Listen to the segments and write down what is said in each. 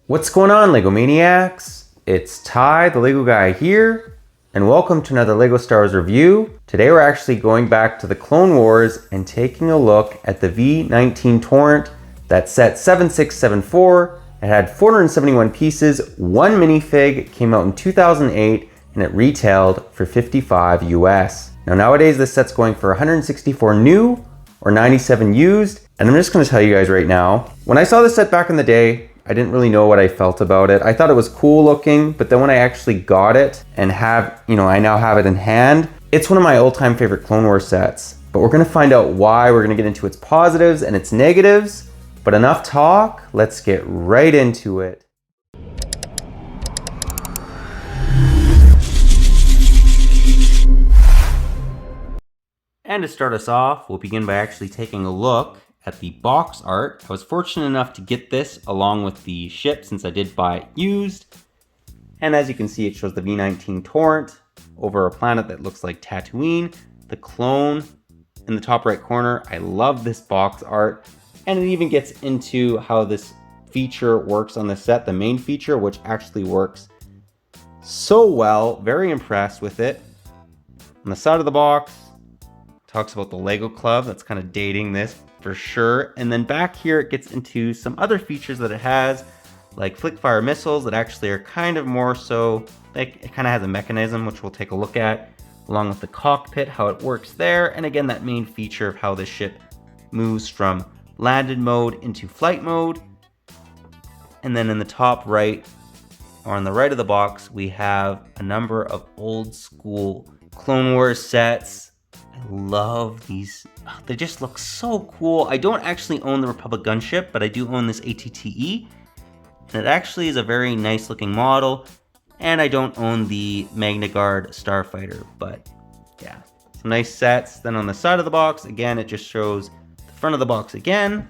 What's going on, LEGO Maniacs? It's Ty, the LEGO guy here, and welcome to another LEGO Star Wars review. Today we're actually going back to the Clone Wars and taking a look at the V-19 Torrent. That's set 7674. It had 471 pieces, one minifig, came out in 2008, and it retailed for $55 US. Now nowadays this set's going for 164 new or 97 used, and I'm just going to tell you guys right now, when I saw this set back in the day, I didn't really know what I felt about it. I thought it was cool looking, but then when I actually got it and I now have it in hand, it's one of my all-time favorite Clone Wars sets. But we're gonna find out why. We're gonna get into its positives and its negatives. But enough talk, let's get right into it. And to start us off, we'll begin by actually taking a look at the box art. I was fortunate enough to get this along with the ship since I did buy it used. And as you can see, it shows the V-19 Torrent over a planet that looks like Tatooine. The clone in the top right corner. I love this box art. And it even gets into how this feature works on the set, the main feature, which actually works so well. Very impressed with it. On the side of the box, talks about the LEGO Club. That's kind of dating this for sure. And then back here it gets into some other features that it has, like flick fire missiles that actually are kind of more so, like it kind of has a mechanism which we'll take a look at, along with the cockpit, how it works there, and again that main feature of how the ship moves from landed mode into flight mode. And then in the top right, or on the right of the box, we have a number of old school Clone Wars sets. I love these. Oh, they just look so cool. I don't actually own the Republic gunship, but I do own this ATTE. And it actually is a very nice looking model. And I don't own the Magna Guard Starfighter, but yeah, some nice sets. Then on the side of the box, again, it just shows the front of the box again.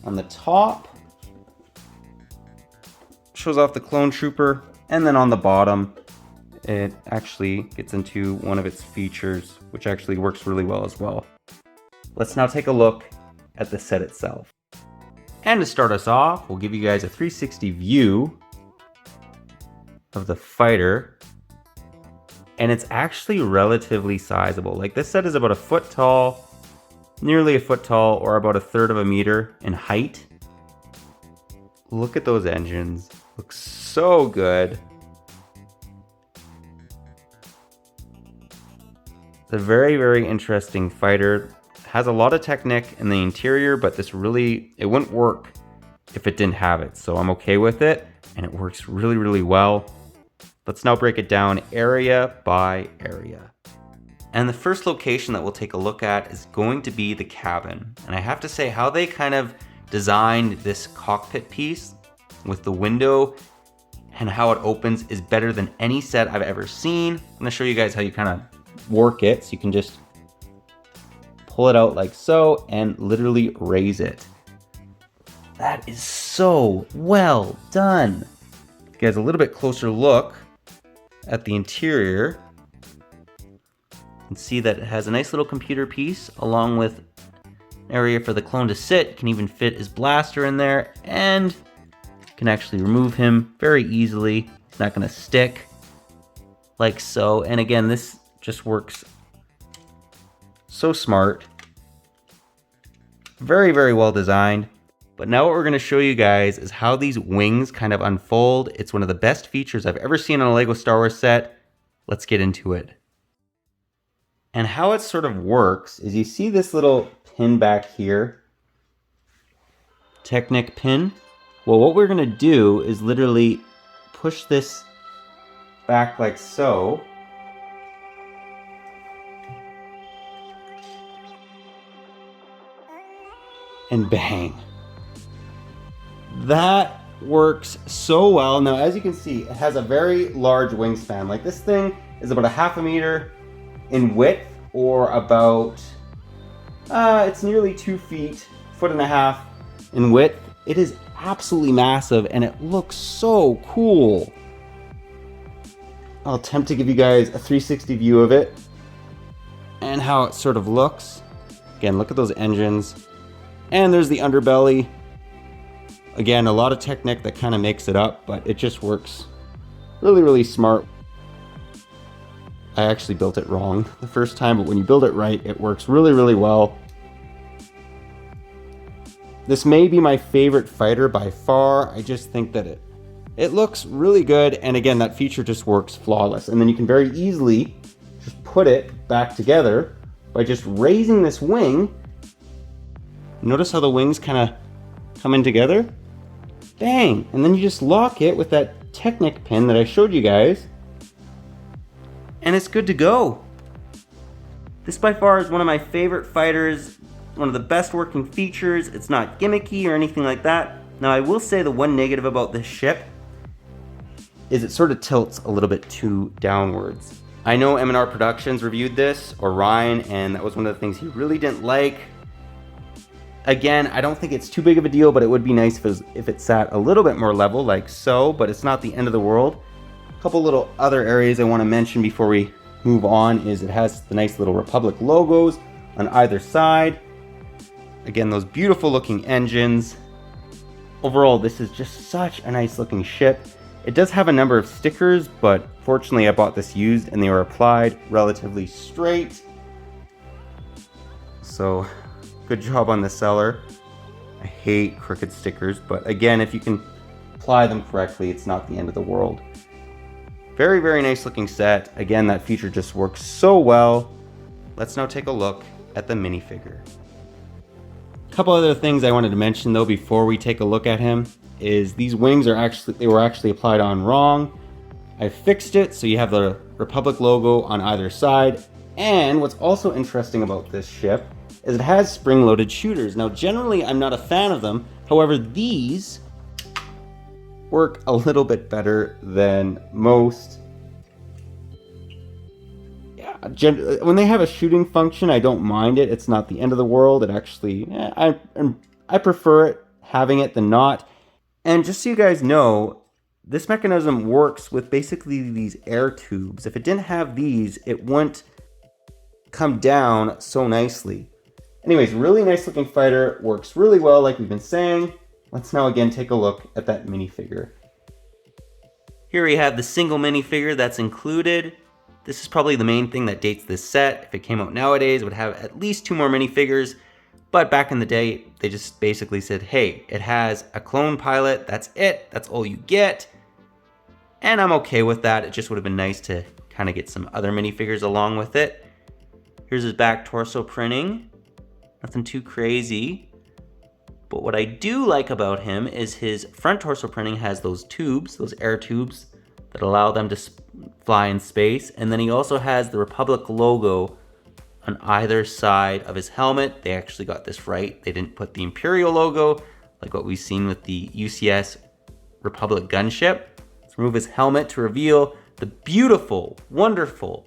On the top, shows off the clone trooper. And then on the bottom, it actually gets into one of its features, which actually works really well as well. Let's now take a look at the set itself. And to start us off, we'll give you guys a 360 view of the fighter. And it's actually relatively sizable. Like this set is about a foot tall, nearly a foot tall, or about a third of a meter in height. Look at those engines. Looks so good. It's a very, very interesting fighter. Has a lot of Technic in the interior, but it wouldn't work if it didn't have it. So I'm okay with it, and it works really, really well. Let's now break it down area by area. And the first location that we'll take a look at is going to be the cabin. And I have to say how they kind of designed this cockpit piece with the window and how it opens is better than any set I've ever seen. I'm gonna show you guys how you kind of work it. So you can just pull it out like so and literally raise it. That is so well done. You guys, a little bit closer look at the interior. You can see that it has a nice little computer piece along with an area for the clone to sit. You can even fit his blaster in there, and you can actually remove him very easily. It's not going to stick like so. And again, this just works so smart. Very, very well designed. But now what we're going to show you guys is how these wings kind of unfold. It's one of the best features I've ever seen on a LEGO Star Wars set. Let's get into it. And how it sort of works is you see this little pin back here. Technic pin. Well, what we're going to do is literally push this back like so. And bang. That works so well. Now, as you can see, it has a very large wingspan. Like this thing is about a half a meter in width, or about, it's nearly 2 feet, foot and a half in width. It is absolutely massive and it looks so cool. I'll attempt to give you guys a 360 view of it and how it sort of looks. Again, look at those engines. And there's the underbelly. Again, a lot of technique that kind of makes it up, but it just works really, really smart. I actually built it wrong the first time, but when you build it right, it works really, really well. This may be my favorite fighter by far. I just think that it looks really good, and again, that feature just works flawless. And then you can very easily just put it back together by just raising this wing. Notice how the wings kind of come in together? Bang! And then you just lock it with that Technic pin that I showed you guys, and it's good to go. This by far is one of my favorite fighters, one of the best working features. It's not gimmicky or anything like that. Now I will say the one negative about this ship is it sort of tilts a little bit too downwards. I know M&R Productions reviewed this, or Ryan, and that was one of the things he really didn't like. Again, I don't think it's too big of a deal, but it would be nice if it sat a little bit more level, like so, but it's not the end of the world. A couple little other areas I want to mention before we move on is it has the nice little Republic logos on either side. Again, those beautiful looking engines. Overall, this is just such a nice looking ship. It does have a number of stickers, but fortunately I bought this used and they were applied relatively straight. So, good job on the seller. I hate crooked stickers, but again, if you can apply them correctly, it's not the end of the world. Very, very nice looking set. Again, that feature just works so well. Let's now take a look at the minifigure. A couple other things I wanted to mention though before we take a look at him is these wings were actually applied on wrong. I fixed it so you have the Republic logo on either side. And what's also interesting about this ship is it has spring-loaded shooters. Now, generally, I'm not a fan of them. However, these work a little bit better than most. Yeah, when they have a shooting function, I don't mind it. It's not the end of the world. It actually, I prefer it having it than not. And just so you guys know, this mechanism works with basically these air tubes. If it didn't have these, it wouldn't come down so nicely. Anyways, really nice looking fighter, works really well like we've been saying. Let's now again take a look at that minifigure. Here we have the single minifigure that's included. This is probably the main thing that dates this set. If it came out nowadays, it would have at least 2 more minifigures. But back in the day, they just basically said, hey, it has a clone pilot, that's it, that's all you get. And I'm okay with that. It just would have been nice to kind of get some other minifigures along with it. Here's his back torso printing. Nothing too crazy. But what I do like about him is his front torso printing has those tubes, those air tubes that allow them to fly in space. And then he also has the Republic logo on either side of his helmet. They actually got this right. They didn't put the Imperial logo like what we've seen with the UCS Republic gunship. Let's remove his helmet to reveal the beautiful, wonderful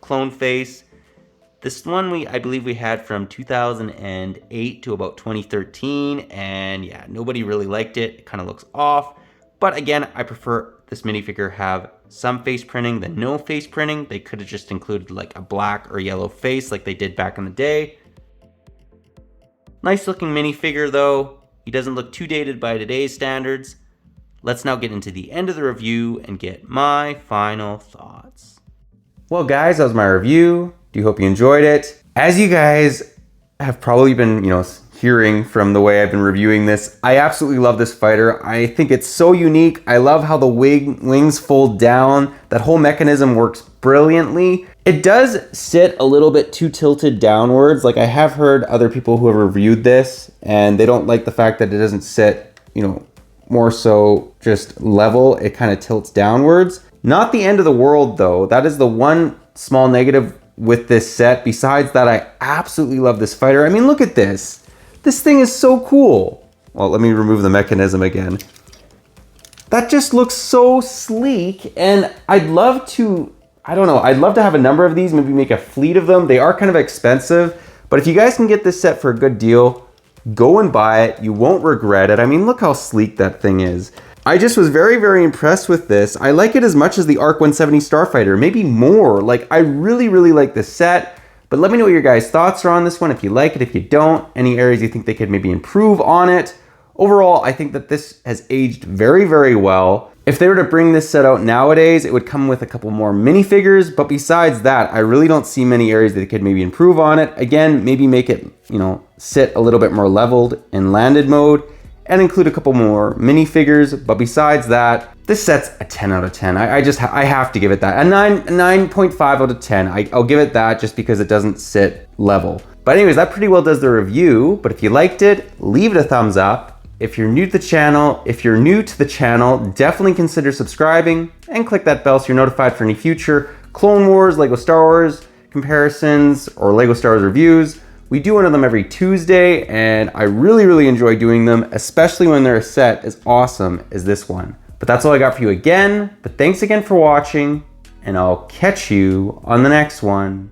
clone face. This one I believe we had from 2008 to about 2013, and yeah, nobody really liked it. It kind of looks off. But again, I prefer this minifigure have some face printing than no face printing. They could have just included like a black or yellow face like they did back in the day. Nice looking minifigure though. He doesn't look too dated by today's standards. Let's now get into the end of the review and get my final thoughts. Well guys, that was my review. Do hope you enjoyed it. As you guys have probably been, hearing from the way I've been reviewing this, I absolutely love this fighter. I think it's so unique. I love how the wings fold down. That whole mechanism works brilliantly. It does sit a little bit too tilted downwards. Like I have heard other people who have reviewed this and they don't like the fact that it doesn't sit, more so just level. It kind of tilts downwards. Not the end of the world though. That is the one small negative with this set. Besides that, I absolutely love this fighter. I mean, look at this. This thing is so cool. Well, let me remove the mechanism again. That just looks so sleek, and I'd love to, I'd love to have a number of these, maybe make a fleet of them. They are kind of expensive, but if you guys can get this set for a good deal, go and buy it. You won't regret it. I mean, look how sleek that thing is. I just was very, very impressed with this. I like it as much as the ARC 170 Starfighter, maybe more. Like, I really, really like this set. But let me know what your guys' thoughts are on this one, if you like it, if you don't, any areas you think they could maybe improve on it, Overall, I think that this has aged very, very well. If they were to bring this set out nowadays, it would come with a couple more minifigures, but besides that, I really don't see many areas that they could maybe improve on it. Again, maybe make it, sit a little bit more leveled in landed mode, and include a couple more minifigures, but besides that, this set's a 10 out of 10. I have to give it that. A 9.5 out of 10. I'll give it that just because it doesn't sit level. But anyways, that pretty well does the review, but if you liked it, leave it a thumbs up. If you're new to the channel, definitely consider subscribing and click that bell so you're notified for any future Clone Wars, LEGO Star Wars comparisons, or LEGO Star Wars reviews. We do one of them every Tuesday, and I really, really enjoy doing them, especially when they're a set as awesome as this one. But that's all I got for you again. But thanks again for watching, and I'll catch you on the next one.